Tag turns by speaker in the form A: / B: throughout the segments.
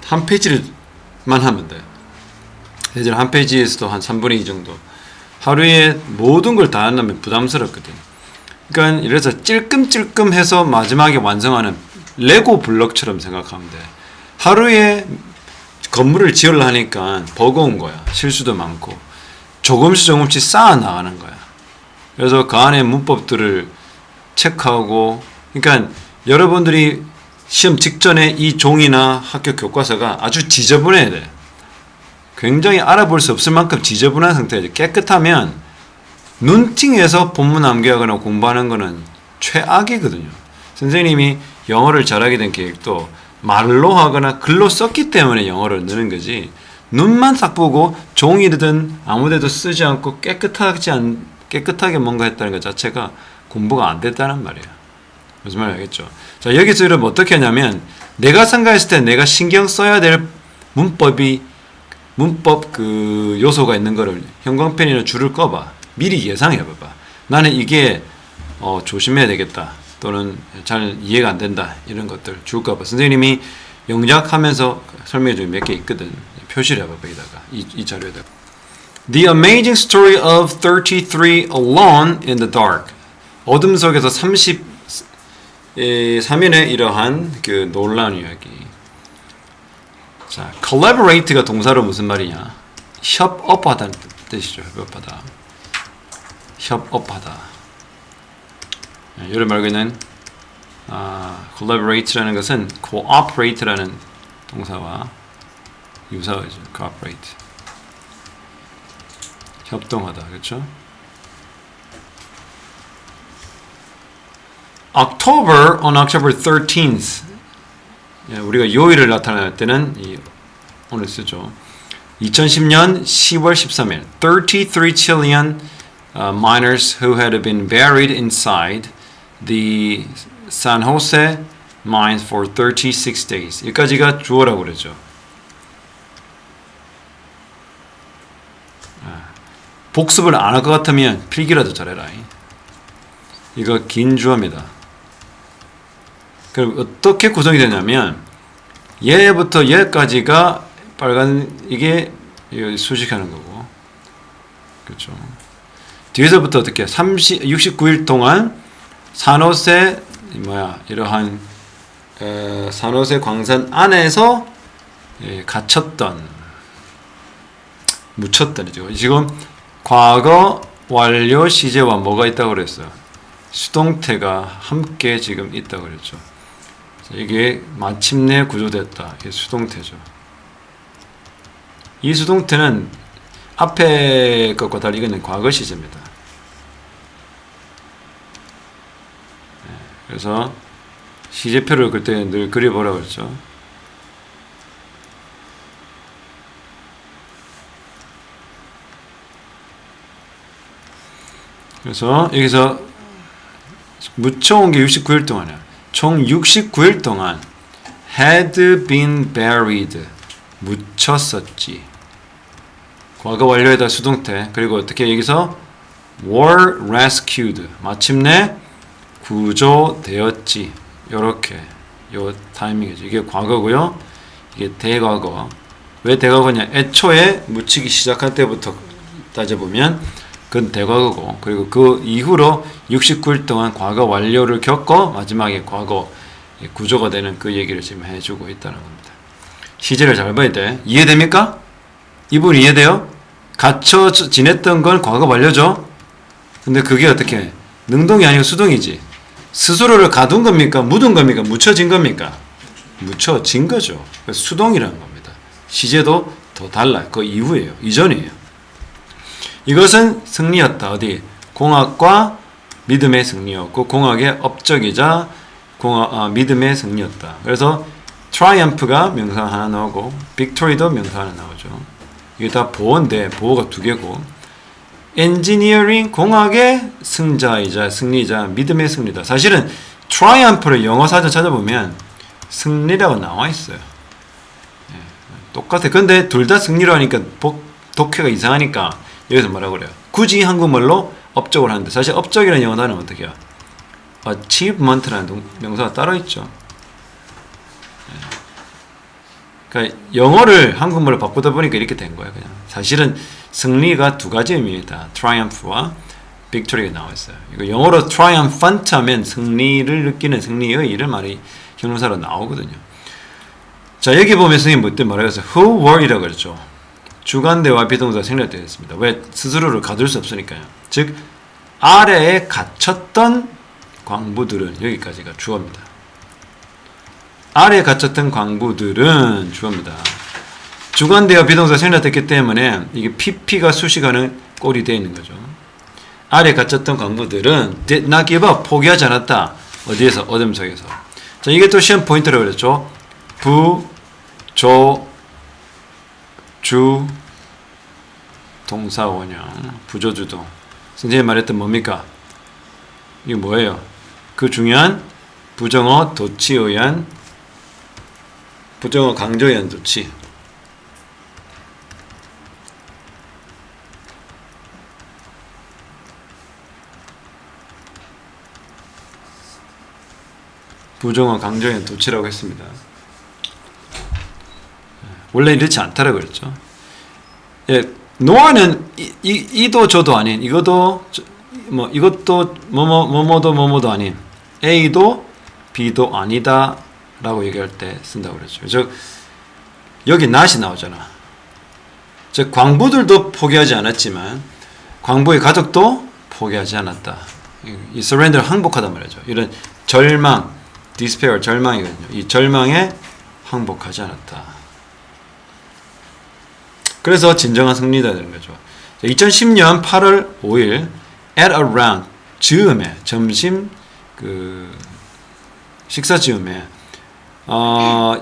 A: 한 페이지를만 하면 돼. 예전에 한 페이지에서도 한 3분의 2 정도. 하루에 모든 걸 다 하려면 부담스럽거든. 그러니까 이래서 찔끔찔끔해서 마지막에 완성하는 레고 블럭처럼 생각하면 돼. 하루에 건물을 지으려 하니까 버거운 거야. 실수도 많고. 조금씩 쌓아 나가는 거야. 그래서 그 안에 문법들을 체크하고, 그러니까 여러분들이 시험 직전에 이 종이나 학교 교과서가 아주 지저분해야 돼. 굉장히 알아볼 수 없을 만큼 지저분한 상태야. 깨끗하면 눈팅해서 본문 암기하거나 공부하는 거는 최악이거든요. 선생님이 영어를 잘하게 된 계획도 말로 하거나 글로 썼기 때문에 영어를 느는 거지, 눈만 딱 보고 종이든 아무데도 쓰지 않고 깨끗하게 뭔가 했다는 것 자체가 공부가 안 됐다는 말이에요. 무슨 말인지 알겠죠? 자, 여기서 여러분 어떻게 하냐면, 내가 생각했을 때 내가 신경 써야 될 문법 그 요소가 있는 거를 형광펜이나 줄을 꺼봐. 미리 예상해봐봐. 나는 이게 조심해야 되겠다, 또는 잘 이해가 안 된다, 이런 것들 줄까봐. 선생님이 영작하면서 설명해 준 몇 개 있거든. 표시를 해봐봐. 여기다가 이 자료에다가. The amazing story of 33 alone in the dark. 어둠 속에서 33년의 이러한 그 놀라운 이야기. 자, collaborate가 동사로 무슨 말이냐? 협업하다는 뜻이죠. 협업하다. 이런 말고는 collaborate라는 것은 cooperate라는 동사와 유사하죠. cooperate. 협동하다. 그렇죠? on October 13th. 우리가 요일을 나타낼 때는 오늘 쓰죠. 2010년 10월 13일 33 trillion miners who had been buried inside the San Jose mines for 36 days. 여기까지가 주어라고 그러죠. 복습을 안 할 것 같으면 필기라도 잘해라. 이거 긴 주어입니다. 그럼 어떻게 구성이 되냐면, 얘부터 얘까지가 빨간, 이게 수식하는 거고, 그렇죠. 뒤에서부터 어떻게 69일 동안 산호세 이러한 산호세 광산 안에서 묻혔던 지금 과거 완료 시제와 뭐가 있다고 그랬어요? 수동태가 함께 지금 있다고 그랬죠. 이게 마침내 구조됐다. 이게 수동태죠. 이 수동태는 앞에 것과 달리 이거는 과거 시제입니다. 그래서 시제표를 그때 늘 그려보라고 했죠. 그래서 여기서 묻혀온 게 69일 동안이야. 총 69일 동안 had been buried, 묻혔었지. 과거 완료에다 수동태. 그리고 어떻게 여기서 were rescued, 마침내 구조되었지. 요렇게 요 타이밍이죠. 이게 과거고요. 이게 대과거. 왜 대과거냐? 애초에 묻히기 시작할 때부터 따져보면 그건 대과거고, 그리고 그 이후로 69일 동안 과거 완료를 겪어 마지막에 과거 구조가 되는 그 얘기를 지금 해주고 있다는 겁니다. 시제를 잘 봐야 돼. 이해됩니까? 이 부분 이해돼요? 갇혀 지냈던 건 과거 완료죠? 근데 그게 어떻게 능동이 아니고 수동이지. 스스로를 가둔 겁니까? 묻은 겁니까? 묻혀진 겁니까? 묻혀진 거죠. 그래서 수동이라는 겁니다. 시제도 더 달라요. 그 이후예요. 이전이에요. 이것은 승리였다. 어디? 공학과 믿음의 승리였고, 공학의 업적이자 믿음의 승리였다. 그래서 triumph가 명사 하나 나오고 victory도 명사 하나 나오죠. 이게 다 보어인데 보어가 두 개고, engineering 공학의 승자이자 승리자 믿음의 승리다. 사실은 triumph를 영어 사전 찾아보면 승리라고 나와 있어요. 똑같아. 근데 둘 다 승리로 하니까 독해가 이상하니까 여기서 뭐라고 그래요? 굳이 한국말로 업적을 하는데, 사실 업적이라는 영어 단어는 어떻게 해요? achievement라는 명사가 따로 있죠. 그러니까 영어를 한국말로 바꾸다 보니까 이렇게 된 거예요. 그냥 사실은 승리가 두 가지 의미입니다. triumph와 victory가 나와 있어요. 이거 영어로 triumphant 하면 승리를 느끼는 승리의 이런 말이 형용사로 나오거든요. 자, 여기 보면 선생님 뭐때 말하겠어요? who were이라고 그랬죠. 주관대와 비동사 생략되어 있습니다. 왜? 스스로를 가둘 수 없으니까요. 즉 아래에 갇혔던 광부들은 여기까지가 주어입니다. 아래에 갇혔던 광부들은 주어입니다. 주관대와 비동사 생략됐기 때문에 이게 PP가 수식하는 꼴이 되어 있는 거죠. 아래에 갇혔던 광부들은 did not give up, 포기하지 않았다. 어디에서? 어둠 속에서. 자, 이게 또 시험 포인트라고 그랬죠. 부, 조, 주, 동사 원형, 부조주동. 선생님이 말했던 뭡니까? 이게 뭐예요? 그 중요한 부정어 도치에 의한 부정어 강조에 의한 도치. 부정어 강조에 의한 도치라고 했습니다. 원래 이렇지 않다라고 그랬죠. 예, no는 이도 저도 아닌, 이것도 뭐 이것도 뭐뭐도 아닌, A도 B도 아니다라고 얘기할 때 쓴다고 그랬죠. 즉 여기 not이 나오잖아. 즉 광부들도 포기하지 않았지만 광부의 가족도 포기하지 않았다. 이 surrender를 항복하단 말이죠. 이런 절망, despair, 절망이거든요. 이 절망에 항복하지 않았다. 그래서 진정한 승리다 되는 거죠. 2010년 8월 5일 at around 즈음에 점심 식사 즈음에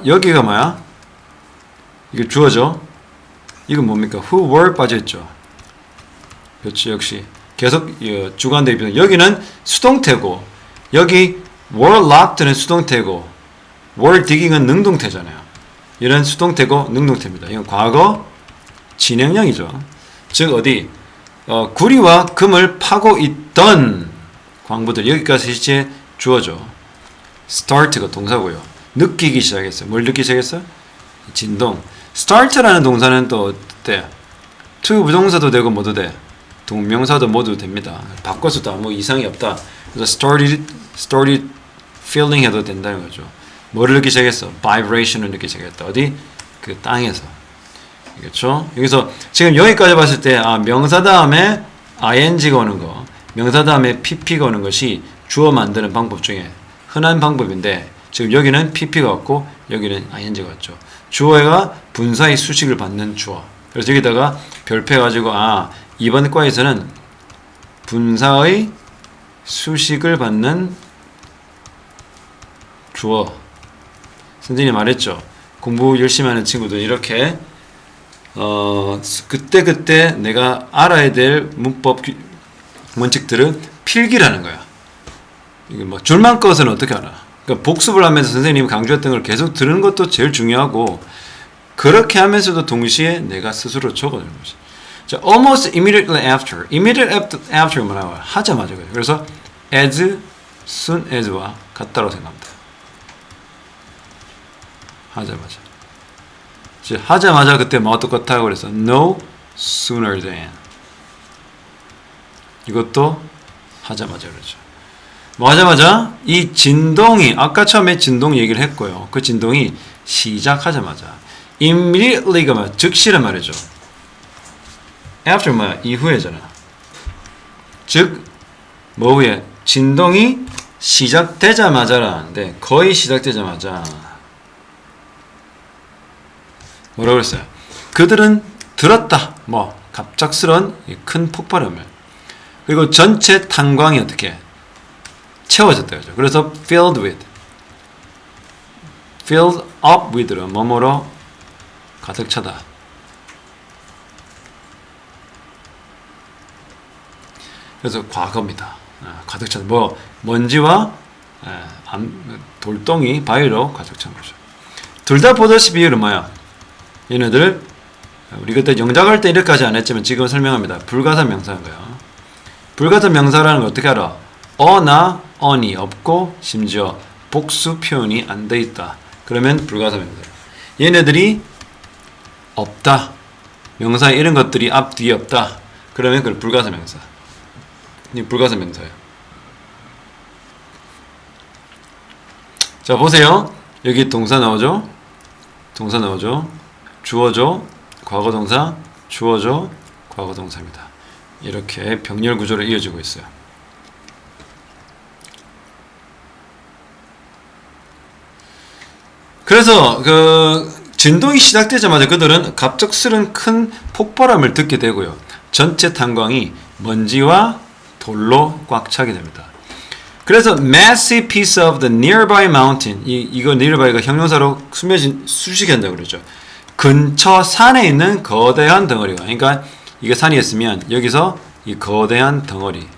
A: 여기가 뭐야? 이게 주어죠. 이건 뭡니까? who were 빠져있죠. 그렇지. 역시 계속 주관 대비. 여기는 수동태고 여기 were locked는 수동태고 were digging은 능동태잖아요. 이런 수동태고 능동태입니다. 이건 과거 진행형이죠. 즉 어디 구리와 금을 파고 있던 광부들 여기까지 이제 주어져. start가 동사고요. 느끼기 시작했어요. 뭘 느끼기 시작했어요? 진동. start라는 동사는 또 어때? to 부동사도 되고 뭐도 돼? 동명사도 모두 됩니다. 바꿔서도 아무 이상이 없다. 그래서 started feeling 해도 된다는 거죠. 뭐를 느끼기 시작했어? vibration을 느끼기 시작했다. 어디? 그 땅에서. 그렇죠? 여기서 지금 여기까지 봤을 때 명사 다음에 ing가 오는 거, 명사 다음에 pp가 오는 것이 주어 만드는 방법 중에 흔한 방법인데 지금 여기는 pp가 왔고 여기는 ing가 왔죠. 주어가 분사의 수식을 받는 주어. 그래서 여기다가 별표 해가지고 이번 과에서는 분사의 수식을 받는 주어. 선생님이 말했죠. 공부 열심히 하는 친구들 이렇게 그때 내가 알아야 될 문법 원칙들은 필기라는 거야. 이게 뭐 줄만 꺼서는 어떻게 알아? 그러니까 복습을 하면서 선생님이 강조했던 걸 계속 들은 것도 제일 중요하고 그렇게 하면서도 동시에 내가 스스로 적어주는 거지. 자, almost immediately after. immediate after 뭐라고 하자마자 그래요. 그래서 as soon as와 같다고 생각합니다. 하자마자. 하자마자 그때 뭐가 똑같다고 그래서 no sooner than 이것도 하자마자 그러죠. 뭐 하자마자 이 진동이 아까 처음에 진동 얘기를 했고요. 그 진동이 시작하자마자 immediately가 뭐 즉시란 말이죠. after 뭐야? 이후에잖아. 즉 뭐 후에 진동이 시작되자마자라는데 거의 시작되자마자 뭐라고 그랬어요? 그들은 들었다. 뭐 갑작스런 큰 폭발음을. 그리고 전체 탄광이 어떻게 채워졌다 그죠. 그래서 filled up with로 뭐뭐로 가득 차다. 그래서 과거입니다. 가득 차다. 뭐 먼지와 돌덩이 바위로 가득 찬 거죠. 둘 다 보다시피 비율은 뭐야? 얘네들 우리 그때 영작할 때 이렇게까지 안 했지만 지금 설명합니다. 불가사 명사인 거예요. 불가사 명사라는 걸 어떻게 알아? 어나 언이 없고 심지어 복수 표현이 안 돼 있다. 그러면 불가사 명사. 얘네들이 없다. 명사에 이런 것들이 앞 뒤에 없다. 그러면 그걸 불가사 명사. 이 불가사 명사예요. 자, 보세요. 여기 동사 나오죠? 동사 나오죠? 주어죠? 과거동사, 주어죠? 과거동사입니다. 이렇게 병렬 구조로 이어지고 있어요. 그래서 진동이 시작되자마자 그들은 갑작스런 큰 폭발음을 듣게 되고요. 전체 탄광이 먼지와 돌로 꽉 차게 됩니다. 그래서 massive piece of the nearby mountain, 이거 nearby가 형용사로 수식이 한다고 그러죠. 근처 산에 있는 거대한 덩어리가, 그러니까 이게 산이었으면 여기서 이 거대한 덩어리,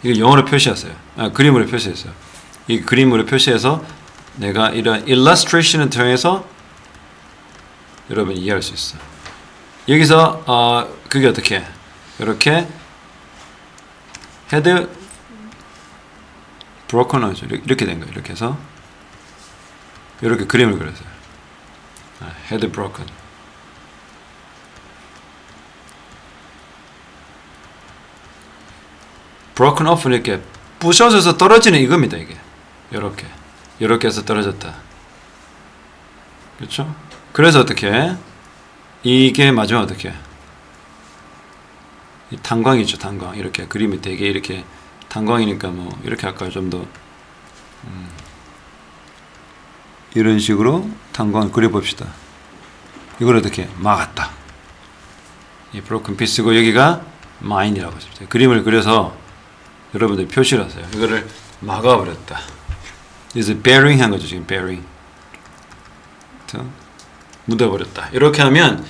A: 이거 영어로 표시했어요. 그림으로 표시했어요. 이 그림으로 표시해서 내가 이런 illustration을 통해서 여러분이 이해할 수 있어. 여기서 그게 어떻게? 이렇게 헤드 broken 하죠. 이렇게 된 거예요. 이렇게 해서 이렇게 그림을 그렸어요. 헤드 broken. broken off 이렇게 부셔져서 떨어지는 이겁니다. 이게 이렇게 해서 떨어졌다. 그렇죠? 그래서 어떻게? 이게 마지막 어떻게? 이 탄광이죠, 탄광. 이렇게 그림이 되게 이렇게 탄광이니까 뭐 이렇게 할까요? 좀 더 이런 식으로 탄광을 그려봅시다. 이걸 어떻게? 막았다. 이 브로큰 피스고 여기가 마인이라고 하죠. 그림을 그려서 여러분들이 표시를 하세요. 이거를 막아버렸다. 그래서 bearing 한 거죠. 지금 bearing. 묻어버렸다. 이렇게 하면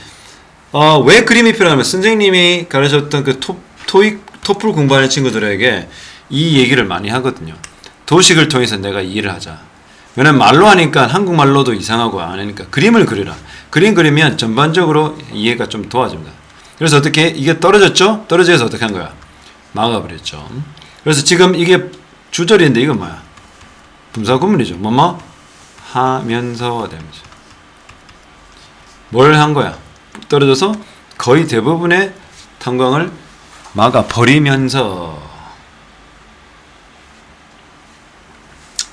A: 왜 그림이 필요하면 선생님이 가르쳤던 그 토플 공부하는 친구들에게 이 얘기를 많이 하거든요. 도식을 통해서 내가 이해를 하자. 왜냐면 말로 하니까 한국말로도 이상하고 안 하니까 그림을 그리라. 그림 그리면 전반적으로 이해가 좀 도와집니다. 그래서 어떻게 이게 떨어졌죠? 떨어져서 어떻게 한 거야? 막아버렸죠. 그래서 지금 이게 주절인데 이건 뭐야? 분사구문이죠. 뭐뭐 하면서 되면서 뭘 한 거야? 떨어져서 거의 대부분의 탄광을 막아버리면서,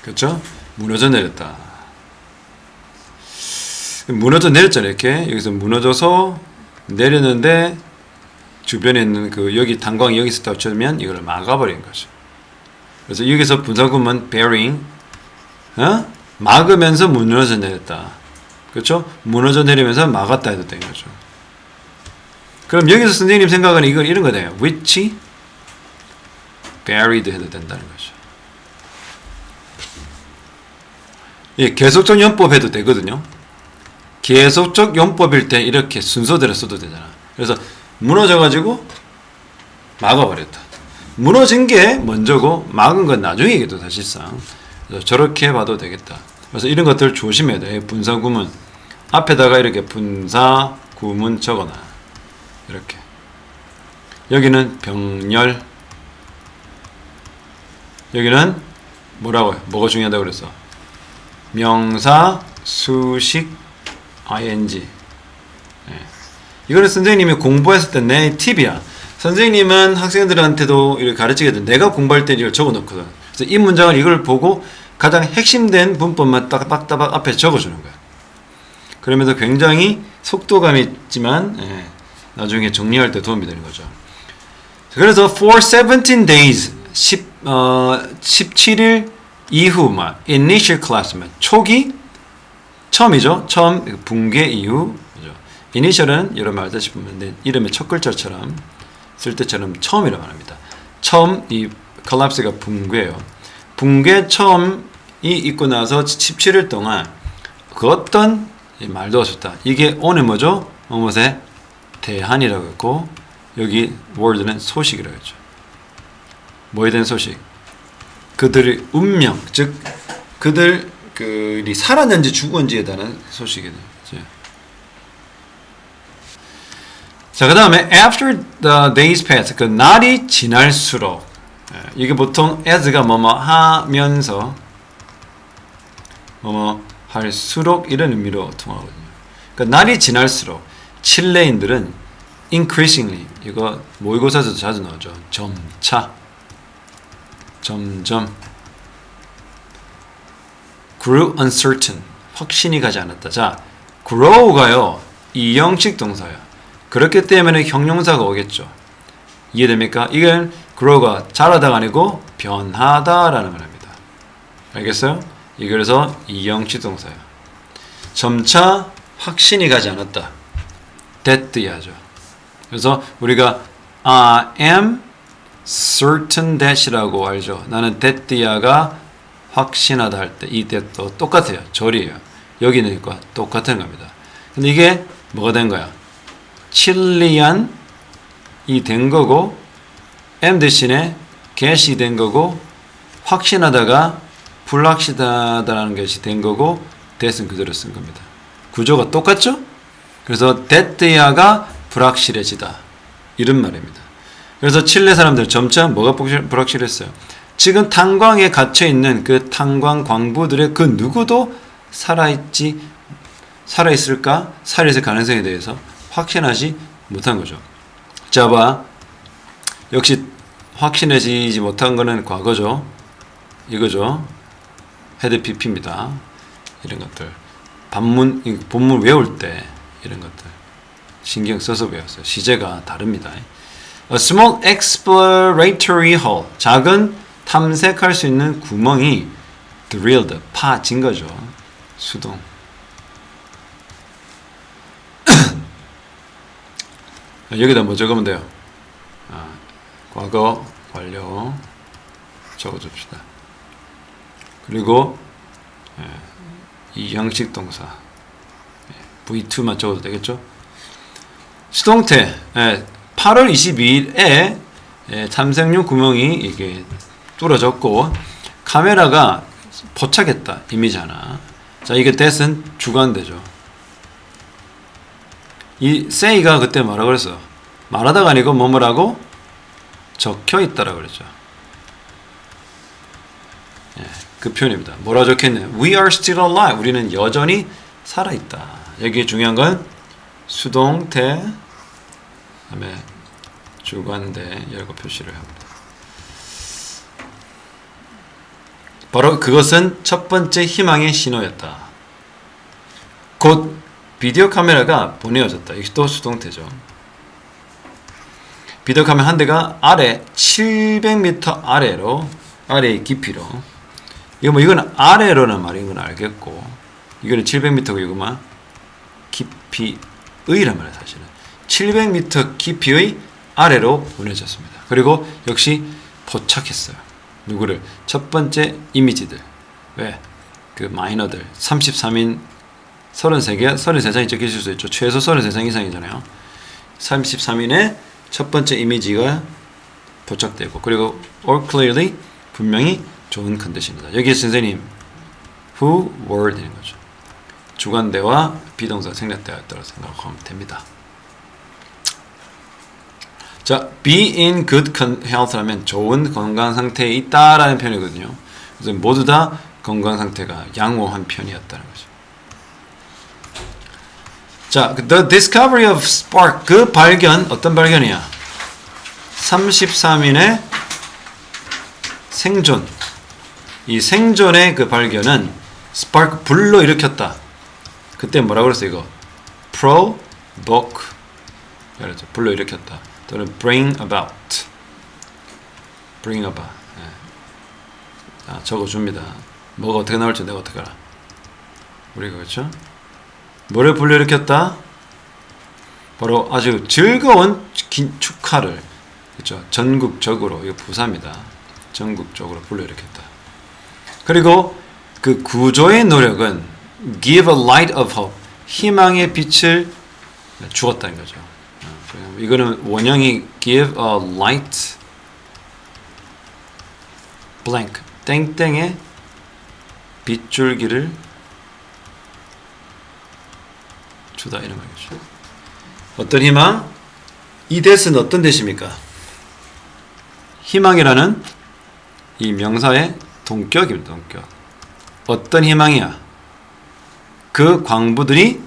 A: 그렇죠? 무너져 내렸다. 무너져 내렸잖아요. 이렇게 여기서 무너져서 내렸는데 주변에 있는 여기 탄광이 여기서 touch하면 이걸 막아버린 거죠. 그래서 여기서 분사구문 bearing, 막으면서 무너져 내렸다. 그렇죠? 무너져 내리면서 막았다 해도 되는 거죠. 그럼 여기서 선생님 생각은 이런 거예요. which buried 해도 된다는 거죠. 예, 계속적 용법 해도 되거든요. 계속적 용법일 때 이렇게 순서대로 써도 되잖아. 그래서 무너져가지고 막아버렸다. 무너진 게 먼저고 막은 건 나중이기도 사실상. 그래서 저렇게 봐도 되겠다. 그래서 이런 것들 조심해야 돼. 분사구문 앞에다가 이렇게 분사구문 적어놔. 이렇게. 여기는 병렬. 여기는 뭐라고요? 뭐가 중요하다고 그랬어? 명사, 수식, ing. 네. 이거는 선생님이 공부했을 때 내 팁이야. 선생님은 학생들한테도 이렇게 가르치게 돼. 내가 공부할 때 이걸 적어 놓거든. 그래서 이 문장을 이걸 보고 가장 핵심된 문법만 따박따박 앞에 적어주는 거야. 그러면서 굉장히 속도감이 있지만 나중에 정리할 때 도움이 되는 거죠. 그래서 for 17 days 17일 이후 initial class 초기 처음이죠. 처음 붕괴 이후 그죠? initial은 여러분 알다시피 이름의 첫 글자처럼 쓸 때처럼 처음이라고 합니다. 처음 이 collapse가 붕괴예요. 붕괴 처음이 있고 나서 17일 동안 그 어떤 말도 없었다. 이게 오늘 뭐죠? 뭐뭐에 대한이라고 했고 여기 word는 소식이라고 했죠. 뭐에 대한 소식? 그들의 운명, 즉 그들이 살았는지 죽었는지에 대한 소식이죠. 자, 그 다음에 after the days pass, 그 날이 지날수록 이게 보통 as가 뭐뭐 하면서 뭐뭐 할수록 이런 의미로 통하거든요. 그러니까 날이 지날수록 칠레인들은 increasingly 이거 모의고사에서도 자주 나오죠. 점차 점점 grew uncertain 확신이 가지 않았다. 자, grow가요. 이형식 동사야. 그렇기 때문에 형용사가 오겠죠. 이해됩니까? 이건 grow가 자라다가 아니고 변하다라는 말입니다. 알겠어요? 이 그래서 이형식 동사야. 점차 확신이 가지 않았다. that 하죠. 그래서 우리가 I am certain that이라고 알죠. 나는 that가 확신하다 할 때 이 that도 똑같아요. 절이에요. 여기는 과 똑같은 겁니다. 근데 이게 뭐가 된 거야? 칠리안이 된 거고 am 대신에 get이 된 거고 확신하다가 불확실하다라는 것이 된 거고 that은 그대로 쓴 겁니다. 구조가 똑같죠? 그래서 that야가 불확실해지다 이런 말입니다. 그래서 칠레 사람들 점차 뭐가 불확실했어요? 지금 탄광에 갇혀있는 그 탄광 광부들의 그 누구도 살아있을까? 살아있을 가능성에 대해서 확신하지 못한 거죠. 자, 봐. 역시 확신해지지 못한 거는 과거죠. 이거죠. 헤드 PP입니다. 이런 것들. 본문 외울 때 이런 것들 신경 써서 배웠어요. 시제가 다릅니다. A small exploratory hole. 작은 탐색할 수 있는 구멍이 drilled. 파진 거죠. 수동. 여기다 뭐 적으면 돼요? 과거 완료 적어줍시다. 그리고 이 형식 동사 V2만 적어도 되겠죠? 수동태 8월 22일에 탐색용 구멍이 이게 뚫어졌고 카메라가 포착했다. 이미지 하나. 자, 이게 that은 주관대죠. 이 say가 그때 뭐라고 그랬어? 말하다가 아니고 뭐라고? 적혀 있다라고 그랬죠. 그 표현입니다. 뭐라 적혀있네? We are still alive. 우리는 여전히 살아있다. 여기 중요한 건 수동태 그다음에 주관대 열고 표시를 합니다. 바로 그것은 첫 번째 희망의 신호였다. 곧 비디오 카메라가 보내어졌다. 이것도 수동태죠. 비디오 카메라 한 대가 아래 700m 아래의 깊이로 이거는 아래로는 말인 건 알겠고 이거는 700m고 이거만 깊이의란 말이에요. 사실은 700m 깊이의 아래로 보내졌습니다. 그리고 역시 포착했어요. 누구를? 첫 번째 이미지들. 왜? 그 마이너들 33인 33장이 적혀질 수 있죠. 최소 33장 이상이잖아요. 33인의 첫 번째 이미지가 포착되고 그리고 all clearly 분명히 좋은 컨디션이다. 여기에 선생님 who were 되는 거죠. 주관대와 비동사 생략되었다고 생각하면 됩니다. 자, be in good health라면 좋은 건강 상태에 있다라는 표현이거든요. 그래서 모두 다 건강 상태가 양호한 편이었다는 거죠. 자, the discovery of spark 그 발견 어떤 발견이야? 33인의 생존. 이 생존의 그 발견은 spark 불러 일으켰다. 그때 뭐라고 그랬어 이거? provoke. 그렇죠. 불러 일으켰다. 또는 bring about. bring about. 자, 적어줍니다. 뭐가 어떻게 나올지 내가 어떻게 알아? 우리가 그렇죠? 뭐를 불러일으켰다? 바로 아주 즐거운 축하를 그렇죠? 전국적으로 이거 부사입니다. 전국적으로 불러일으켰다. 그리고 그 구조의 노력은 give a light of hope 희망의 빛을 주었다는 거죠. 이거는 원형이 give a light blank 땡땡의 빗줄기를 주다 이런 말이죠. 어떤 희망? 이 that은 어떤 that입니까? 희망이라는 이 명사의 동격입니다. 동격. 어떤 희망이야? 그 광부들이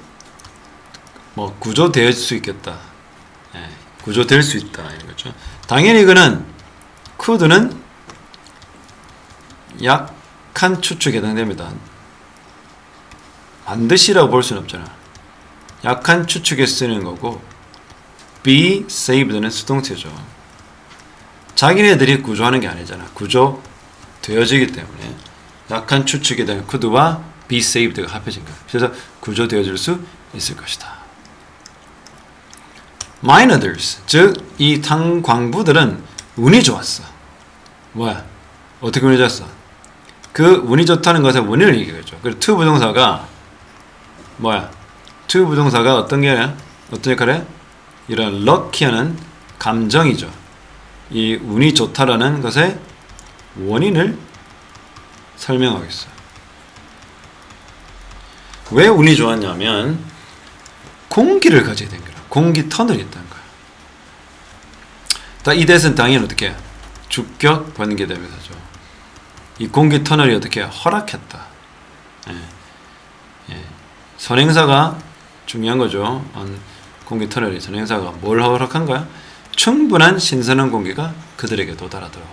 A: 뭐 구조될 수 있겠다. 예, 구조될 수 있다. 이런 거죠. 당연히 이거는 could는 약한 추측에 해당됩니다. 반드시라고 볼 수는 없잖아. 약한 추측에 쓰는 거고 be saved는 수동태죠. 자기네들이 구조하는 게 아니잖아. 구조되어지기 때문에 약한 추측에 대한 could와 be saved가 합해진 거야. 그래서 구조되어질 수 있을 것이다. mineothers, 즉 이 탄광부들은 운이 좋았어. 뭐야? 어떻게 운이 좋았어? 그 운이 좋다는 것의 원인을 얘기하죠. 그리고 to 부동사가 뭐야? to 부동사가 어떤 역할을 해? 이런 lucky하는 감정이죠. 이 운이 좋다라는 것의 원인을 설명하겠어요. 왜 운이 좋았냐면 공기를 가지게 된 거야. 공기 터널이 있다는 거야. 이 대신 당연히 어떻게 해? 주격 번개대명사죠. 이 공기 터널이 어떻게 허락했다. 예. 예. 선행사가 중요한 거죠. 공기 터널이 선행사가 뭘 허락한 거야? 충분한 신선한 공기가 그들에게 도달하도록.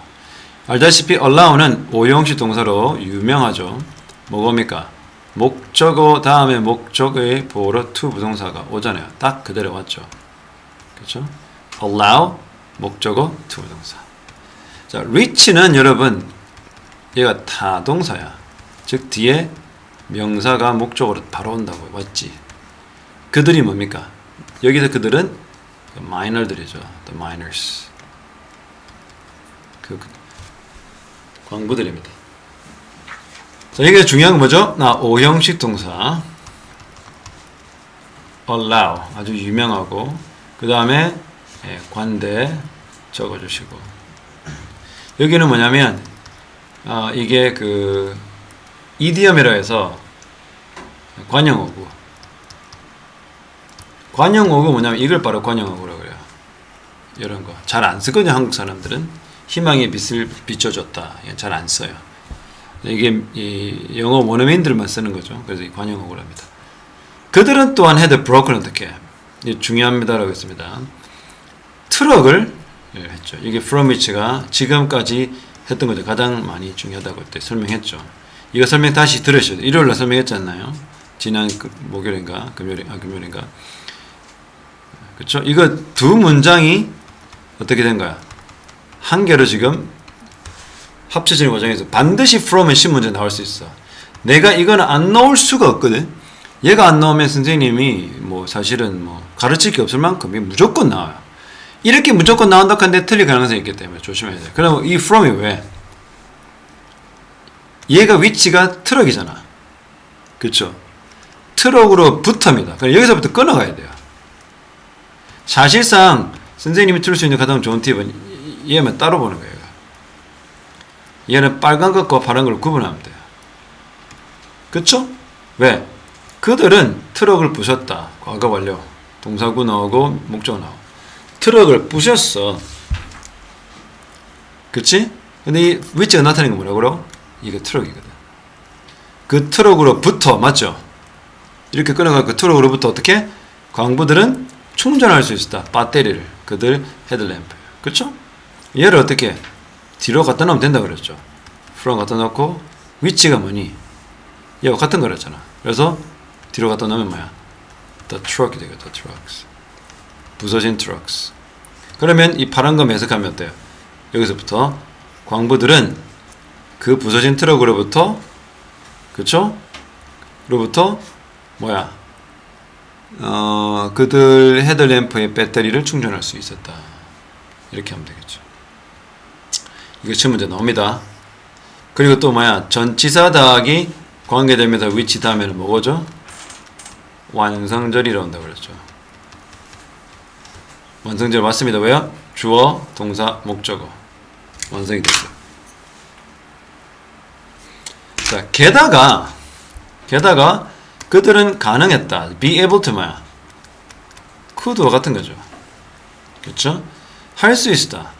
A: 알다시피 allow는 오형식 동사로 유명하죠. 뭐겁니까? 목적어 다음에 목적의 보어로 to 부동사가 오잖아요. 딱 그대로 왔죠. 그렇죠? allow 목적어 to 부동사. 자, reach는 여러분 얘가 타동사야. 즉 뒤에 명사가 목적어로 바로 온다고 왔지. 그들이 뭡니까? 여기서 그들은 minor들이죠. The minors. 그 광부들입니다. 자, 이게 중요한 건 뭐죠? 오형식 동사 allow 아주 유명하고 그 다음에 관대 적어주시고 여기는 뭐냐면 이게 그 이디엄이라 해서 관용어구 뭐냐면 이걸 바로 관용어구라고 그래요. 이런 거 잘 안 쓰거든요. 한국 사람들은 희망의 빛을 비춰줬다 잘 안 써요. 이게 이 영어 원어민들만 쓰는 거죠. 그래서 이 관용어구랍니다. 그들은 또한 had broken 어떻게 중요합니다라고 했습니다. 트럭을 했죠. 이게 from which가 지금까지 했던 거죠. 가장 많이 중요하다고 때 설명했죠. 이거 설명 다시 들으셔야 돼요. 일요일날 설명했지 않나요? 지난 목요일인가 금요일인가. 그렇죠? 이거 두 문장이 어떻게 된 거야? 한 개로 지금 합쳐지는 과정에서 반드시 from은 신문제 나올 수 있어. 내가 이거는 안 넣을 수가 없거든. 얘가 안 나오면 선생님이 뭐 사실은 뭐 가르칠 게 없을 만큼 무조건 나와요. 이렇게 무조건 나온다 한데 틀릴 가능성이 있기 때문에 조심해야 돼. 그럼 이 from이 왜? 얘가 위치가 트럭이잖아. 그렇죠? 트럭으로 붙습니다. 그럼 여기서부터 끊어가야 돼요. 사실상 선생님이 틀 수 있는 가장 좋은 팁은 얘만 따로 보는 거예요. 얘는 빨간 것과 파란 걸 구분하면 돼요. 그쵸? 왜? 그들은 트럭을 부셨다. 과거 완료. 동사구 나오고 목적 나오고. 트럭을 부셨어. 그치? 근데 이 위치가 나타나는 건 뭐라고? 이게 트럭이거든. 그 트럭으로부터 맞죠? 이렇게 끊어갈 그 트럭으로부터 어떻게? 광부들은 충전할 수 있었다. 배터리를. 그들 헤드램프. 그쵸? 얘를 어떻게? 뒤로 갖다 놓으면 된다 그랬죠. front 갖다 놓고 위치가 뭐니? 얘와 같은 거랬잖아. 그래서 뒤로 갖다 놓으면 뭐야? The truck이 되겠다. The trucks. 부서진 trucks. 그러면 이 파란 거 해석하면 어때요? 여기서부터 광부들은 그 부서진 트럭으로부터 그쵸? 로부터 뭐야? 그들 헤드램프의 배터리를 충전할 수 있었다. 이렇게 하면 되겠죠. 이거 시험 문제 나옵니다. 그리고 또 뭐야? 전치사 더하기 관계되면서 위치 다음에는 뭐죠? 완성절이라고 한다고 그랬죠. 완성절 맞습니다. 왜요? 주어, 동사, 목적어. 완성이 됐어요. 자, 게다가 그들은 가능했다. be able to 뭐야? could와 같은 거죠. 그렇죠? 할 수 있다.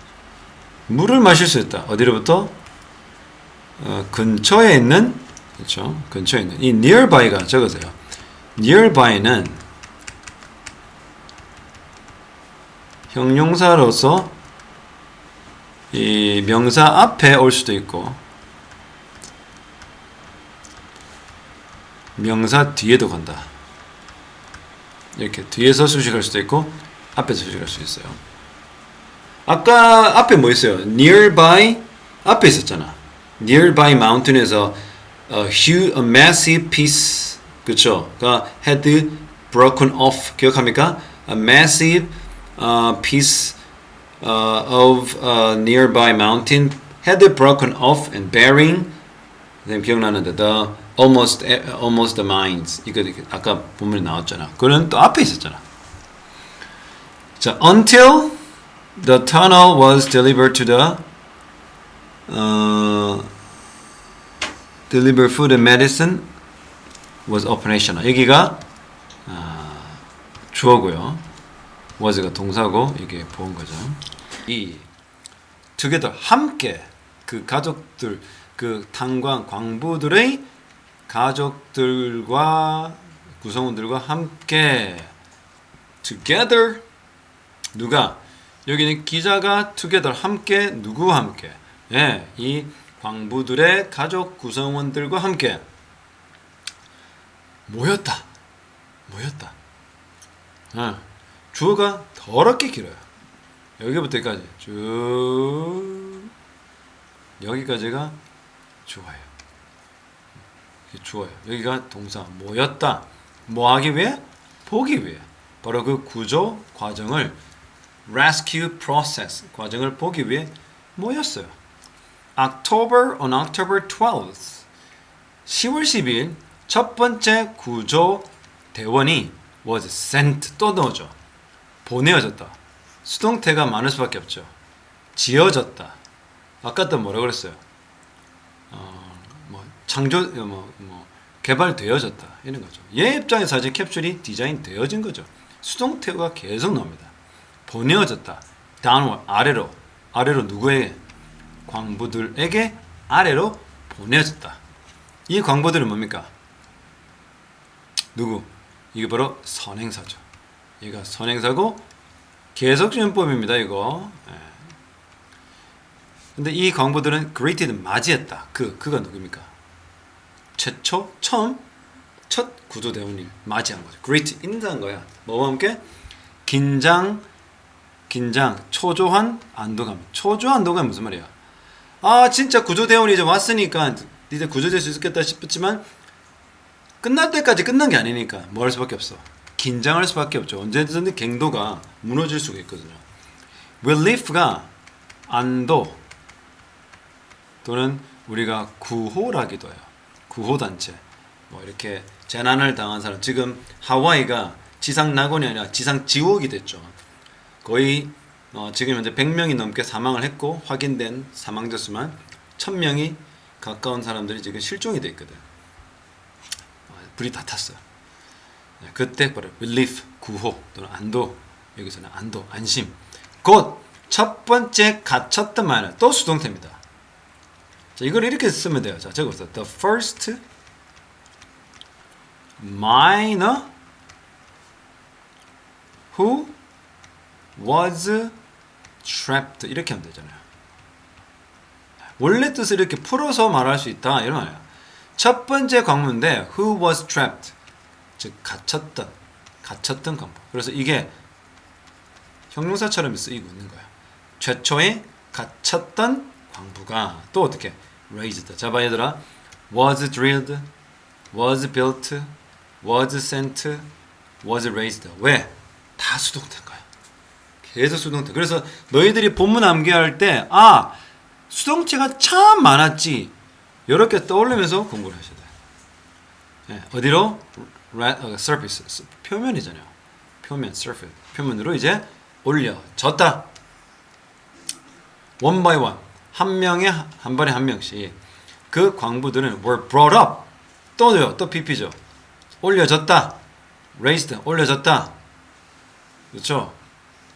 A: 물을 마실 수 있다. 어디로부터? 근처에 있는 그렇죠? 근처에 있는 이 nearby가 적으세요. nearby는 형용사로서 이 명사 앞에 올 수도 있고 명사 뒤에도 간다. 이렇게 뒤에서 수식할 수도 있고 앞에서 수식할 수 있어요. 아까 앞에 뭐 있어요? nearby 앞에 있었잖아. nearby mountain에서 a massive piece 그쵸? 그러니까 had broken off 기억합니까? a massive piece of nearby mountain had broken off and bearing 선생님 기억나는데 the almost the mines 이거 아까 본문에 나왔잖아. 그거는 또 앞에 있었잖아. 자, until the tunnel was delivered to the deliver food and medicine was operational. 여기가 주어고요. was가 동사고 이게 보은 거죠. 이 together 함께 그 가족들 그 탄광 광부들의 가족들과 구성원들과 함께 together 누가 여기는 기자가 together 함께 누구와 함께 예, 이 광부들의 가족 구성원들과 함께 모였다. 주어가 더럽게 길어요. 여기부터 여기까지 쭉 여기까지가 주어예요. 주어요. 여기가 동사 모였다. 뭐 하기 위해? 보기 위해. 바로 그 구조 과정을 rescue process 과정을 보기 위해 모였어요. on October 12th 10월 10일 첫 번째 구조 대원이 was sent 또 넣어줘. 보내어졌다. 수동태가 많을 수밖에 없죠. 지어졌다. 아까 또 뭐라 그랬어요? 개발되어졌다 이런 거죠. 얘 입장에서 사진 캡슐이 디자인 되어진 거죠. 수동태가 계속 나옵니다. 보내어졌다. downward 아래로 누구에게? 광부들에게 아래로 보내어졌다. 이 광부들은 뭡니까? 누구? 이게 바로 선행사죠. 얘가 선행사고 계속주연법입니다. 이거. 근데 이 광부들은 greeted 맞이했다. 그가 누굽니까? 처음 첫 구조대원을 맞이한 거죠. greet 인사한 거야. 뭐와 함께? 긴장, 초조한 안도감. 초조한 안도감이 무슨 말이야? 아 진짜 구조대원이 이제 왔으니까 이제 구조될 수 있겠다 싶었지만 끝날 때까지 끝난 게 아니니까 뭐 할 수밖에 없어. 긴장할 수밖에 없죠. 언제든지 갱도가 무너질 수가 있거든요. relief가 안도 또는 우리가 구호라기도 해요. 구호단체. 뭐 이렇게 재난을 당한 사람. 지금 하와이가 지상 낙원이 아니라 지상 지옥이 됐죠. 거의 지금 현재 100명이 넘게 사망을 했고 확인된 사망자 수만 1000명이 가까운 사람들이 지금 실종이 돼 있거든. 불이 다 탔어요. 그때 바로 relief, 구호 또는 안도. 여기서는 안도, 안심. 곧 첫 번째 갇혔던 말은 또 수동태입니다. 자, 이걸 이렇게 쓰면 돼요. 자, 적었어. The first miner who was trapped 이렇게 하면 되잖아요. 원래 뜻을 이렇게 풀어서 말할 수 있다 이런 말이에요. 첫 번째 광부인데 who was trapped 즉 갇혔던 광부. 그래서 이게 형용사처럼 쓰이고 있는 거야. 최초에 갇혔던 광부가 또 어떻게 raised. 자, 봐 얘들아. was drilled, was built, was sent, was raised. 왜? 다 수동태인 거야. 계속 수동태. 그래서 너희들이 본문 암기할 때 수동태가 참 많았지. 이렇게 떠올리면서 공부를 하셔야 돼요. 네, 어디로? surface. 표면이잖아요. 표면, surface. 표면으로 이제 올려졌다. one by one. 한 번에 한 명씩. 그 광부들은 were brought up. 또 PP죠. 올려졌다. raised. 올려졌다. 그렇죠?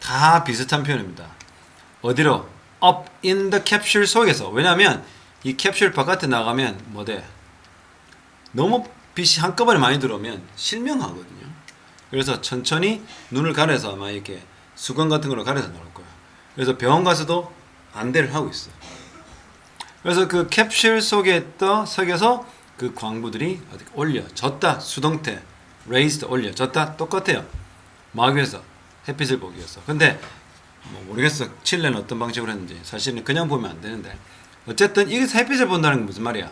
A: 다 비슷한 표현입니다. 어디로? up in the capsule 속에서. 왜냐하면 이 캡슐 바깥에 나가면 뭐 돼? 너무 빛이 한꺼번에 많이 들어오면 실명하거든요. 그래서 천천히 눈을 가려서 아마 이렇게 수건 같은 걸로 가려서 나올 거예요. 그래서 병원 가서도 안대를 하고 있어요. 그래서 그 캡슐 속에 석에서 그 광부들이 어디 올려졌다. 수동태 raised 올려졌다. 똑같아요. 막 위해서 햇빛을 보기 위해서. 근데 뭐 모르겠어. 칠레는 어떤 방식으로 했는지. 사실은 그냥 보면 안 되는데 어쨌든 여기서 햇빛을 본다는 건 무슨 말이야?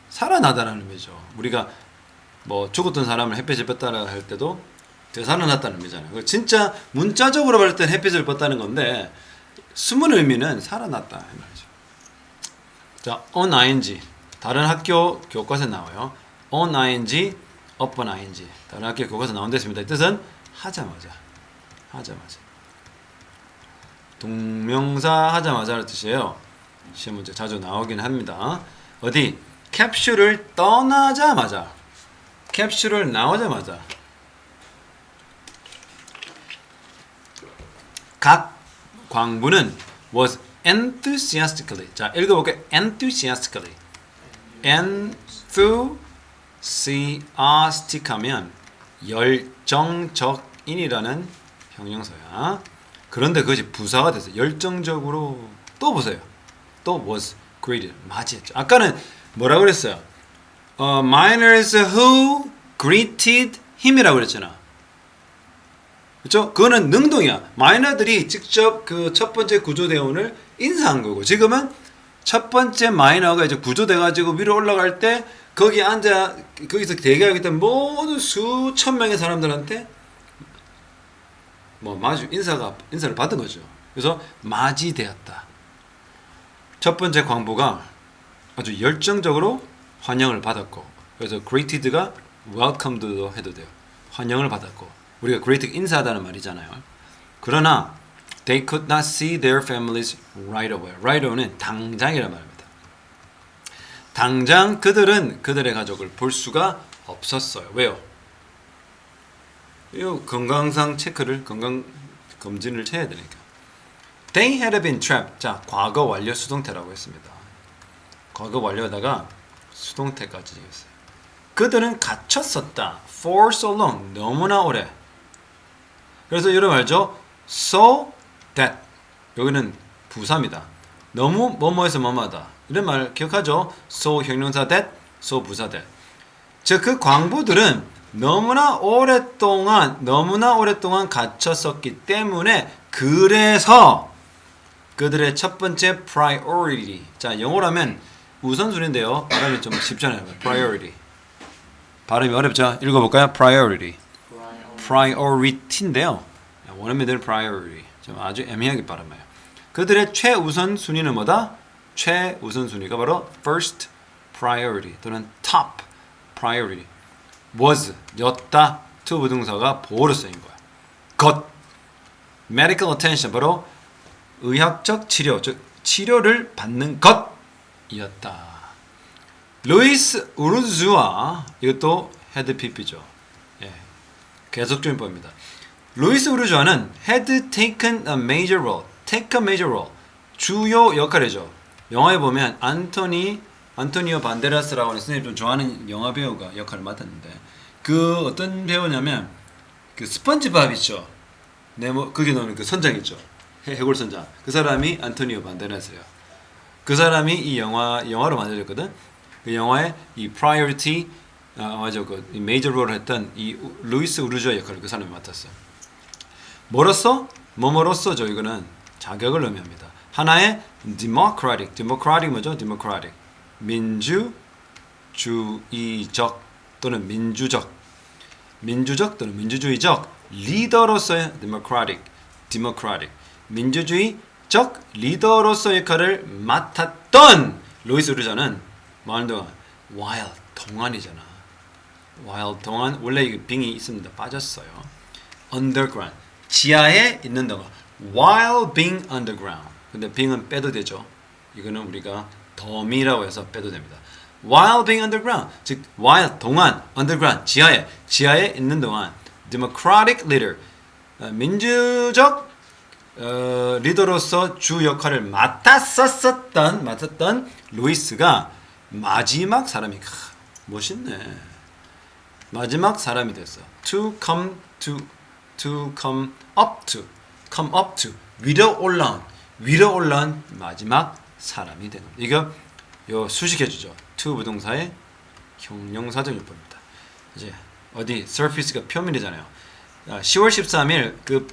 A: 살아나다라는 의미죠. 우리가 뭐 죽었던 사람을 햇빛을 뺐다라 할 때도 되살아났다는 의미잖아요. 진짜 문자적으로 봤을 땐 햇빛을 뺐다는 건데 숨은 의미는 살아났다 이 말이죠. 자, on ing 다른 학교 교과서에 나와요. on ing, upon ing 다른 학교 교과서 나온 데 있습니다. 이 뜻은 하자마자 동명사 하자마자라는 뜻이에요. 시험 문제 자주 나오긴 합니다. 어디? 캡슐을 떠나자마자 캡슐을 나오자마자 각 광부는 was enthusiastically 자 읽어볼게요. enthusiastically enthusiastic 하면 열정적인이라는 형용사야. 그런데 그것이 부사가 돼서 열정적으로 또 보세요. 또 was greeted 맞이했죠. 아까는 뭐라고 그랬어요? Miners who greeted him이라고 그랬잖아. 그렇죠? 그거는 능동이야. 마이너들이 직접 그 첫 번째 구조대원을 인사한 거고 지금은 첫 번째 마이너가 이제 구조돼가지고 위로 올라갈 때 거기 앉아 거기서 대기하기 때문에 모든 수천 명의 사람들한테 뭐 마주 인사를 받은 거죠. 그래서 맞이되었다. 첫 번째 광부가 아주 열정적으로 환영을 받았고 그래서 greeted가 welcomed도 해도 돼요. 환영을 받았고 우리가 greet 인사하다는 말이잖아요. 그러나 they could not see their families right away. right away는 당장이란 말입니다. 당장 그들은 그들의 가족을 볼 수가 없었어요. 왜요? 이 건강상 체크를 건강 검진을 해야 되니까. They had been trapped. 자, 과거 완료 수동태라고 했습니다. 과거 완료에다가 수동태까지 있어요. 그들은 갇혔었다. For so long. 너무나 오래. 그래서 여러분 알죠? So that. 여기는 부사입니다. 너무 뭐뭐해서 뭐뭐하다. 이런 말 기억하죠? So 형용사 that, so 부사 that. 즉 그 광부들은 너무나 오랫동안 갇혔었기 때문에 그래서 그들의 첫 번째 priority. 자, 영어라면 우선순위인데요. 발음이 좀 쉽잖아요. priority. 발음이 어렵죠? 읽어볼까요? priority인데요. 원어민들은 priority. 좀 아주 애매하게 발음해요. 그들의 최우선 순위는 뭐다? 최우선 순위가 바로 first priority 또는 top priority. was 였다. to 부동사가 보호로 쓰인 거야. 것 medical attention 바로 의학적 치료, 즉 치료를 받는 것이었다. 루이스 우르주아 이것도 헤드피피죠. 예, 계속적인법입니다. 루이스 우르주아는 had taken a major role, take a major role, 주요 역할이죠. 영화에 보면 안토니오 반데라스라고 하는 선생님 좀 좋아하는 영화 배우가 역할을 맡았는데 그 어떤 배우냐면 그 스펀지밥 있죠. 네모 거기 나오는 그 선장 있죠. 해골 선장. 그 사람이 안토니오 반데라스예요. 그 사람이 이 영화로 만들어졌거든. 그 영화의 이 priority 맞아 그 메이저 롤을 했던 이 루이스 우르주아 역할을 그 사람이 맡았어요. 뭐로서죠? 이거는 자격을 의미합니다. 하나의 democratic 뭐죠? democratic 민주주의적 또는 민주적 또는 민주주의적 리더로서의 democratic 민주주의적 리더로서 역할을 맡았던 루이스 우르주아는 많은 동안 while 동안이잖아. while 동안 원래 이 빙이 있습니다. 빠졌어요. underground 지하에 있는 동안 while being underground. 근데 being은 빼도 되죠. 이거는 우리가 덤이라고 해서 빼도 됩니다. while being underground 즉 while 동안 underground 지하에 있는 동안 democratic leader 민주적 리더로서 주 역할을 맡았던 루이스가 마지막 사람이 멋있네. 마지막 사람이 됐어. to come up to 위로 올라온 마지막 사람이 되는. 이거 요 수식해 주죠. to 부동사의 형용사적 유법입니다. 이제 어디 surface가 표면이잖아요. 10월 13일 그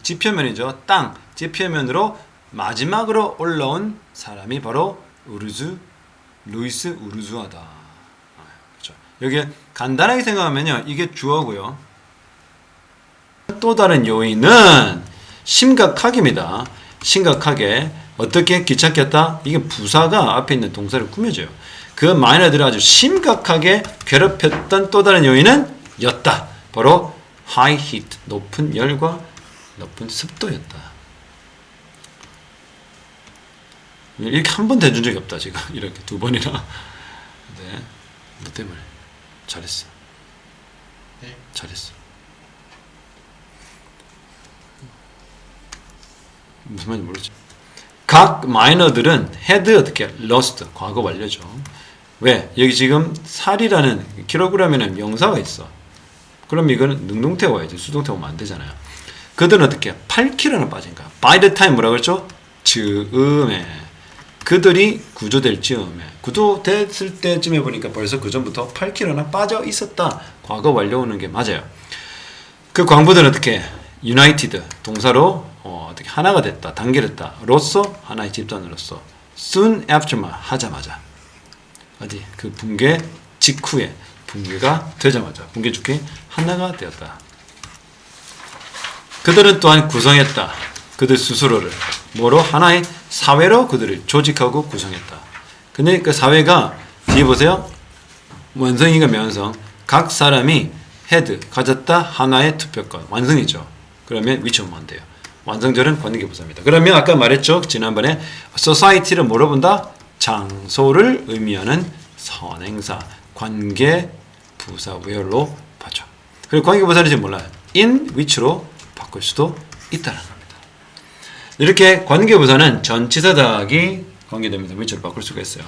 A: 지표면이죠. 땅 지표면으로 마지막으로 올라온 사람이 바로 루이스 우르주아다. 그렇죠. 여기 간단하게 생각하면요, 이게 주어고요. 또 다른 요인은 심각하게입니다. 심각하게 어떻게 귀찮겠다? 이게 부사가 앞에 있는 동사를 꾸며줘요. 그 마이너들을 아주 심각하게 괴롭혔던 또 다른 요인은 였다. 바로 high heat, 높은 열과 높은 습도였다. 이렇게 한 번도 해준 적이 없다. 지금 이렇게 두 번이나. 네, 뭐 때문에 잘했어.
B: 네.
A: 잘했어. 무슨 말인지 모르지. 각 마이너들은 had 어떻게 lost 과거 완료죠. 왜? 여기 지금 살이라는 킬로그램에는 명사가 있어. 그럼 이거는 능동태 와야지. 수동태 오면 안 되잖아요. 그들은 어떻게 8kg나 빠진 거야. by the time 뭐라고 했죠? 즈음에. 그들이 구조될 즈음에. 구조됐을 때쯤에 보니까 벌써 그 전부터 8kg나 빠져 있었다. 과거 완료 오는 게 맞아요. 그 광부들은 어떻게 united 동사로 어떻게 하나가 됐다, 단결했다. 로서 하나의 집단으로서 soon after만 하자마자 어디 그 붕괴 직후에 붕괴가 되자마자 붕괴 직후에 하나가 되었다. 그들은 또한 구성했다. 그들 스스로를 뭐로 하나의 사회로 그들을 조직하고 구성했다. 근데 그 사회가 뒤에 보세요. 완성이가 명성. 각 사람이 had 가졌다 하나의 투표권 완성이죠. 그러면 위치 오면 안 돼요. 완성절은 관계부사입니다. 그러면 아까 말했죠. 지난번에 society를 뭐로 본다? 장소를 의미하는 선행사 관계부사 where로 봐죠. 그리고 관계부사는 지금 몰라요. in which로 바꿀 수도 있다는 겁니다. 이렇게 관계부사는 전치사 더하기 관계됩니다. which로 바꿀 수가 있어요.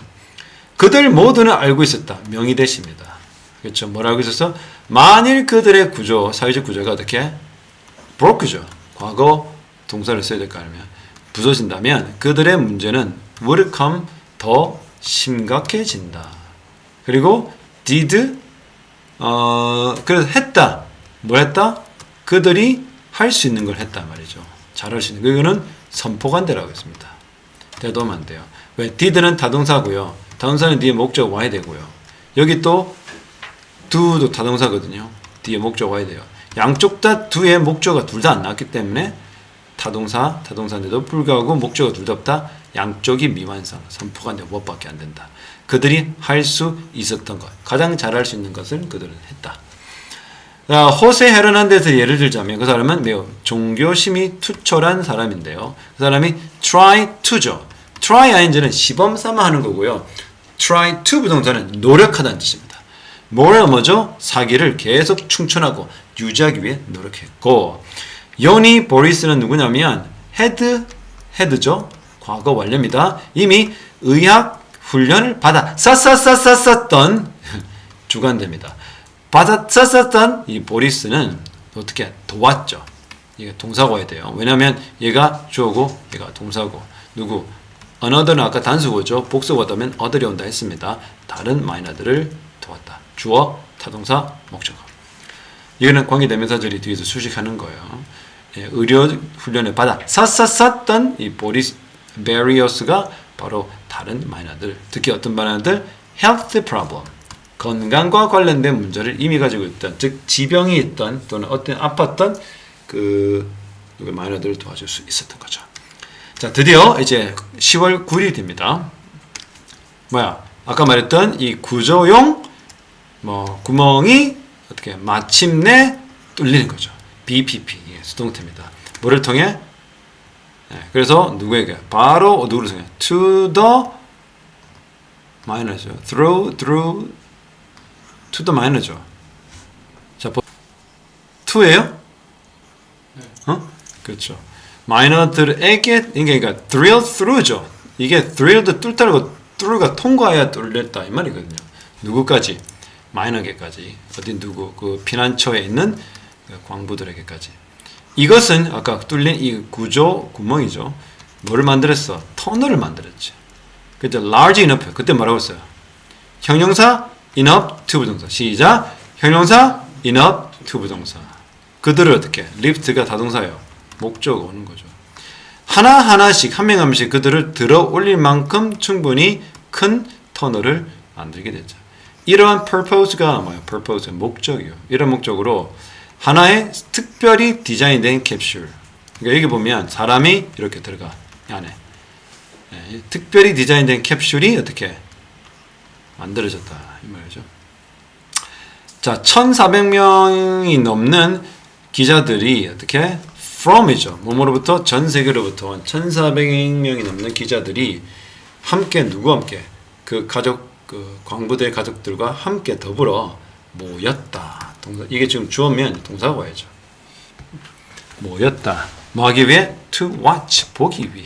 A: 그들 모두는 알고 있었다. 명의 대시입니다. 그렇죠. 뭘 알고 있었어? 만일 그들의 구조, 사회적 구조가 어떻게 broke죠. 과거 동사를 써야 될 거 아니면 부서진다면 그들의 문제는 would come 더 심각해진다. 그리고 did 그래서 했다. 뭘 했다? 그들이 할 수 있는 걸 했단 말이죠. 잘할 수 있는 거. 이거는 선포관대라고 했습니다. 대도하면 안 돼요. 왜? did는 타동사고요. 타동사는 뒤에 목적 와야 되고요. 여기 또 do도 타동사거든요. 뒤에 목적 와야 돼요. 양쪽 다 두의 목적어가 둘 다 안 나왔기 때문에 타동사인데도 불구하고 목적어 둘 다 없다. 양쪽이 미완성, 선포관대 무엇밖에 안 된다. 그들이 할 수 있었던 것, 가장 잘할 수 있는 것을 그들은 했다. 호세 헤르난데스 예를 들자면 그 사람은 매우 종교심이 투철한 사람인데요. 그 사람이 try to죠. try ing는 시범 삼아 하는 거고요. try to 부동사는 노력하다는 뜻입니다. 뭐죠? 사기를 계속 충천하고 유지하기 위해 노력했고, 요니 보리스는 누구냐면 헤드죠. 과거 완료입니다. 이미 의학 훈련을 받아 썼던 주관됩니다. 썼던 이 보리스는 어떻게 도왔죠. 이게 동사가 와야 돼요. 왜냐하면 얘가 주어고 얘가 동사고 누구 another는 아까 단수고죠. 복수가 되면 other이 온다 했습니다. 다른 마이너들을 도왔다. 주어, 타동사, 목적어. 이거는 관계대명사절이 뒤에서 수식하는 거예요. 예, 의료 훈련을 받아 썼던 이 보리스 베리어스가 바로 다른 마이너들, 특히 어떤 마이너들? health problem, 건강과 관련된 문제를 이미 가지고 있던, 즉 지병이 있던 또는 어떤 아팠던 그 마이너들을 도와줄 수 있었던 거죠. 자, 드디어 이제 10월 9일이 됩니다. 아까 말했던 이 구조용 구멍이 어떻게 마침내 뚫리는 거죠. BPP, 수동태입니다. 뭐를 통해? 그래서 누구에게? 바로 누구를 통해? To the minor죠. Through to the minor죠. 자, to예요?
B: 네.
A: 그렇죠. 마이너들에게, 그러니까 drill through죠. 이게 drilled 뚫다고 through가 통과해야 뚫렸다 이 말이거든요. 누구까지? 마이너에게까지 어디 누구 그 피난처에 있는 그 광부들에게까지. 이것은 아까 뚫린 이 구조 구멍이죠. 뭐를 만들었어? 터널을 만들었지. 그때 large enough 그때 뭐라고 했어요? 형용사 enough to 부동사. 시작. 형용사 enough to 부동사. 그들을 어떻게? lift가 다동사예요. 목적 오는 거죠. 하나하나씩 한 명 한 명씩 그들을 들어 올릴 만큼 충분히 큰 터널을 만들게 됐죠. 이러한 purpose가 뭐예요? purpose 목적이요. 이런 목적으로 하나의 특별히 디자인된 캡슐. 그러니까 여기 보면 사람이 이렇게 들어가 이 안에. 네, 특별히 디자인된 캡슐이 어떻게 만들어졌다 이 말이죠. 자, 1,400명이 넘는 기자들이 어떻게 from이죠. 뭐뭐로부터 전 세계로부터 온 1,400명이 넘는 기자들이 함께 누구와 함께 그 가족 그 광부대 가족들과 함께 더불어 모였다. 동사 이게 지금 주어면 동사가 와야죠. 모였다. 뭐 하기 위해? To watch 보기 위해.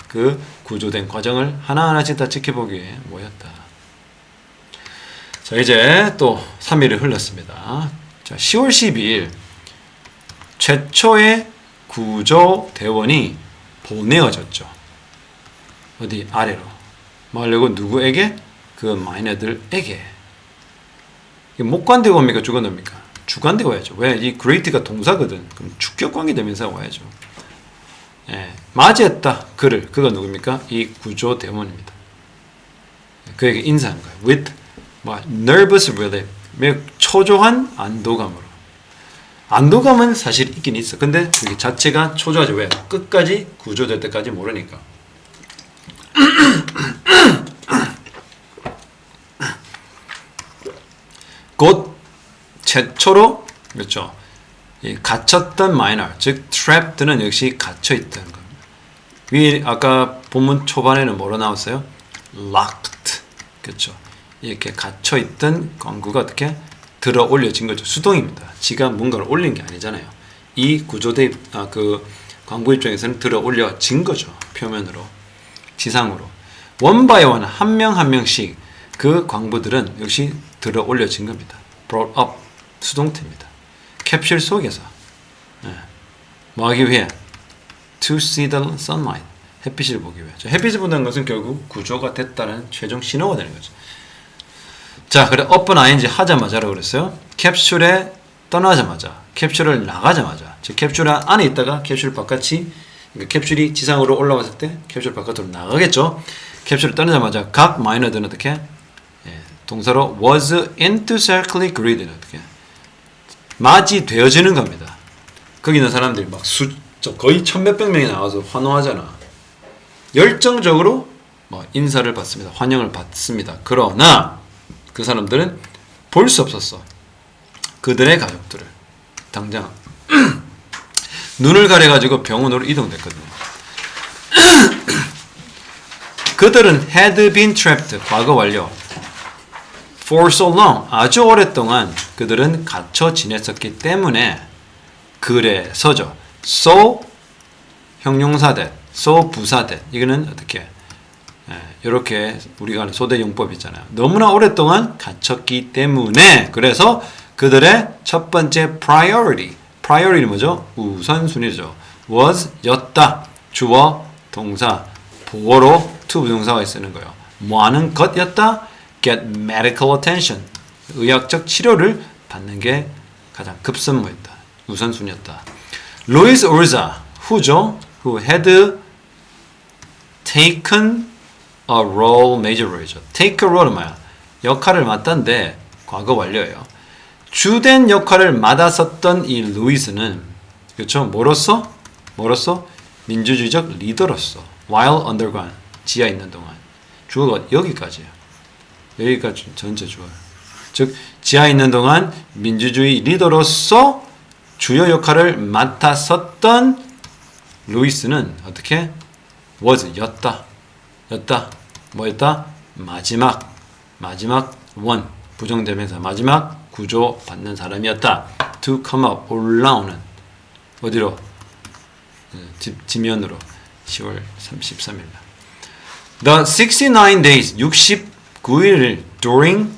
A: 그 구조된 과정을 하나하나씩 다 지켜보기 위해 모였다. 자, 이제 또 3일이 흘렀습니다. 자, 10월 12일 최초의 구조대원이 보내어졌죠. 어디 아래로. 뭐 하려고? 누구에게? 그 마이너들에게. 목관대가 옵니까? 주관대입니까? 주관대가 와야죠. 왜? 이 great가 동사거든. 그럼 주격관계 대명사가 와야죠. 예, 맞이했다. 그를. 그가 누굽니까? 이 구조대원입니다. 그에게 인사한 거예요. With 뭐, nervous relief. 매우 초조한 안도감으로. 안도감은 사실 있긴 있어. 근데 그게 자체가 초조하지. 왜? 끝까지 구조될 때까지 모르니까. 곧 최초로 그렇죠. 갇혔던 마이너, 즉 trapped는 역시 갇혀있던 겁니다. 위 아까 본문 초반에는 뭐로 나왔어요? locked. 그렇죠. 이렇게 갇혀있던 광구가 어떻게 들어 올려진 거죠. 수동입니다. 지가 뭔가를 올린 게 아니잖아요. 이 구조대 그 광구 입장에서는 들어 올려진 거죠. 표면으로, 지상으로. one by one 한 명 한 명씩 그 광부들은 역시 들어 올려진 겁니다. brought up 수동태입니다. 캡슐 속에서 뭐 하기 위해? to see the sunlight 햇빛을 보기 위해. 햇빛을 본다는 것은 결국 구조가 됐다는 최종 신호가 되는 거죠. 자, 그래 up은 ing 하자마자라고 그랬어요. 캡슐에 떠나자마자, 캡슐을 나가자마자, 즉 캡슐 안에 있다가 캡슐 바깥이 그러니까 캡슐이 지상으로 올라왔을 때 캡슐 바깥으로 나가겠죠. 캡슐을 떠나자마자 각 마이너들은 어떻게? 동사로 was enthusiastically greeted 어떻게? 맞이되어지는 겁니다. 거기 있는 사람들이 막 거의 1,000몇백 명이 나와서 환호하잖아. 열정적으로 뭐 인사를 받습니다. 환영을 받습니다. 그러나 그 사람들은 볼 수 없었어. 그들의 가족들을 당장 눈을 가려가지고 병원으로 이동됐거든요. 그들은 had been trapped 과거 완료 for so long 아주 오랫동안 그들은 갇혀 지냈었기 때문에 그래서죠. so 형용사 that, so 부사 that 이거는 어떻게 이렇게 우리가 아는 소대용법 있잖아요. 너무나 오랫동안 갇혔기 때문에 그래서 그들의 첫 번째 priority는 뭐죠? 우선순위죠. was 였다. 주어 동사 보어로 to 부동사가 쓰는 거예요. 뭐하는 것이었다? get medical attention 의학적 치료를 받는 게 가장 급선무였다. 우선순위였다. 루이스 올자 후죠. who had taken a role major role이죠. take a role은 뭐야? 역할을 맡았는데 과거 완료예요. 주된 역할을 맡았었던 이 루이스는 그렇죠. 뭐로서 민주주의적 리더로서 while underground 지하에 있는 동안 주어가 여기까지예요. 여기까지 전체 주어요. 즉 지하에 있는 동안 민주주의 리더로서 주요 역할을 맡았었던 루이스는 어떻게 was 였다. 뭐였다? 마지막 one 부정대명사 마지막 구조 받는 사람이었다. to come up 올라오는 어디로? 지면으로 10월 13일 The 69 days 69일 during